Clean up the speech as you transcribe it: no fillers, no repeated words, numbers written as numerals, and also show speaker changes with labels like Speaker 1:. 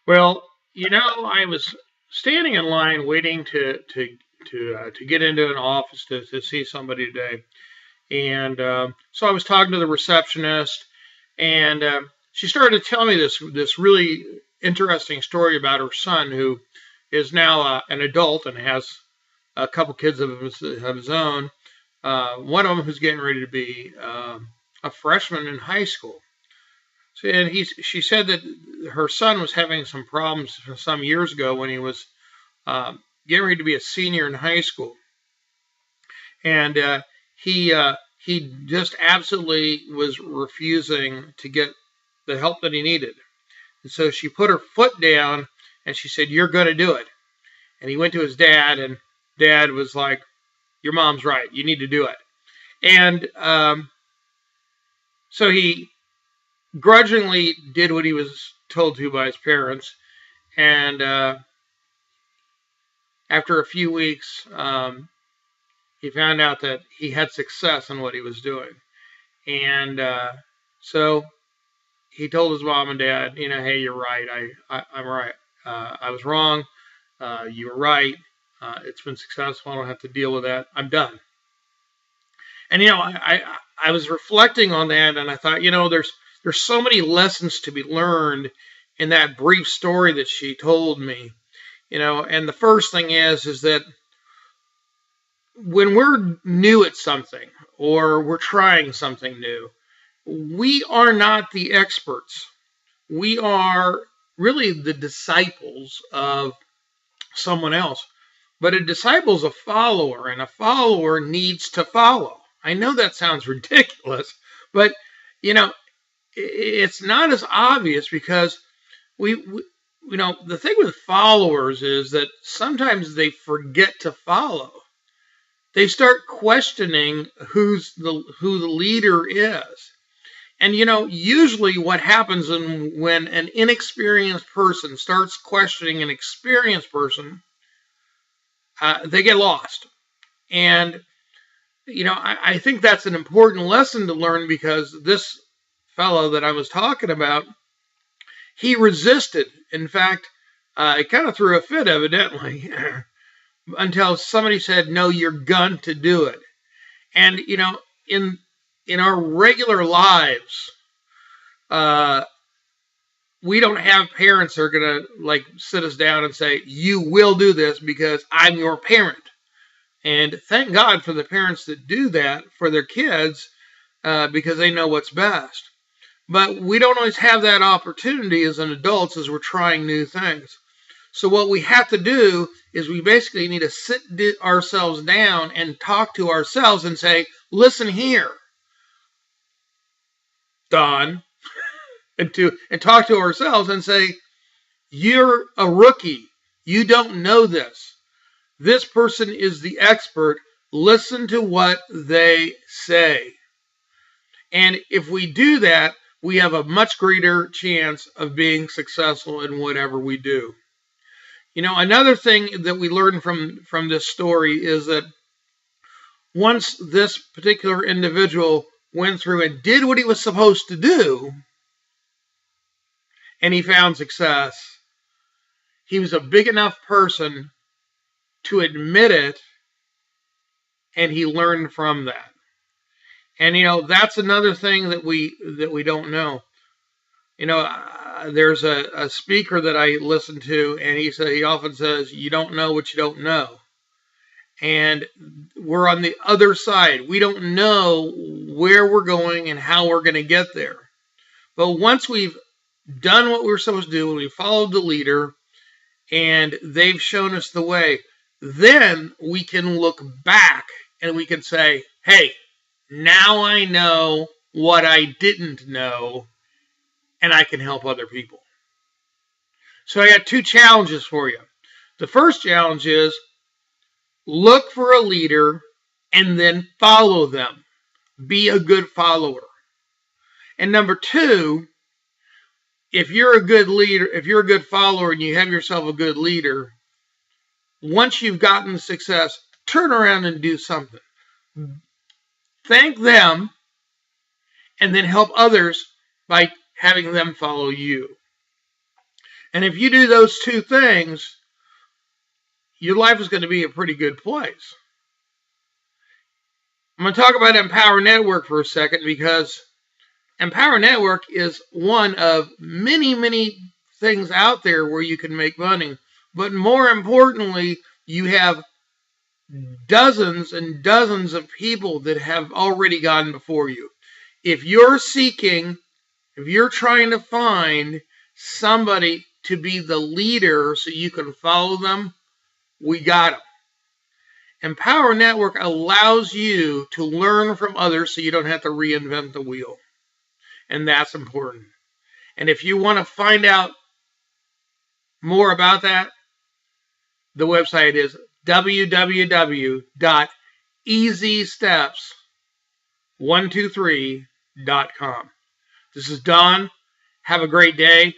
Speaker 1: Well, I was standing in line waiting to get into an office to see somebody today, and so I was talking to the receptionist, and she started to tell me this really interesting story about her son, who is now an adult and has a couple kids of his own. One of them who's getting ready to be a freshman in high school. So, and she said that her son was having some problems some years ago when he was uh, getting ready to be a senior in high school, and he just absolutely was refusing to get the help that he needed. And so she put her foot down and she said, "You're going to do it." And he went to his dad, and dad was like, "Your mom's right. You need to do it." And so he grudgingly did what he was told to by his parents. And after a few weeks, he found out that he had success in what he was doing. And so he told his mom and dad, hey, you're right. I'm right. I was wrong. You were right. It's been successful. I don't have to deal with that. I'm done. And I was reflecting on that, and I thought, there's so many lessons to be learned in that brief story that she told me. And the first thing is that when we're new at something or we're trying something new, we are not the experts. We are really the disciples of someone else. But a disciple is a follower, and a follower needs to follow. I know that sounds ridiculous, but it's not as obvious because we the thing with followers is that sometimes they forget to follow. They start questioning who the leader is. And usually what happens when an inexperienced person starts questioning an experienced person, they get lost. And I think that's an important lesson to learn because this fellow that I was talking about, he resisted. In fact, he kind of threw a fit, evidently, until somebody said, "No, you're going to do it." And in our regular lives, uh, we don't have parents that are gonna like sit us down and say, "You will do this because I'm your parent." And thank God for the parents that do that for their kids because they know what's best. But we don't always have that opportunity as an adults as we're trying new things. So what we have to do is we basically need to sit ourselves down and talk to ourselves and say, "Listen here, Don," and talk to ourselves and say, "You're a rookie. You don't know this. This person is the expert. Listen to what they say." And if we do that, we have a much greater chance of being successful in whatever we do. Another thing that we learned from this story is that once this particular individual went through and did what he was supposed to do, and he found success, he was a big enough person to admit it, and he learned from that. And that's another thing that we don't know. There's a speaker that I listen to, and he often says, "You don't know what you don't know." And we're on the other side. We don't know where we're going and how we're going to get there. But once we've done what we're supposed to do, we followed the leader, and they've shown us the way, then we can look back and we can say, "Hey, now I know what I didn't know, and I can help other people." So I got two challenges for you. The first challenge is look for a leader and then follow them. Be a good follower. And number two, if you're a good leader, if you're a good follower and you have yourself a good leader, once you've gotten success, turn around and do something. Thank them and then help others by having them follow you. And if you do those two things, your life is going to be a pretty good place. I'm going to talk about Empower Network for a second, because Empower Network is one of many, many things out there where you can make money. But more importantly, you have dozens and dozens of people that have already gone before you. If you're trying to find somebody to be the leader so you can follow them, we got them. Empower Network allows you to learn from others so you don't have to reinvent the wheel. And that's important. And if you want to find out more about that, the website is www.easysteps123.com. This is Don. Have a great day.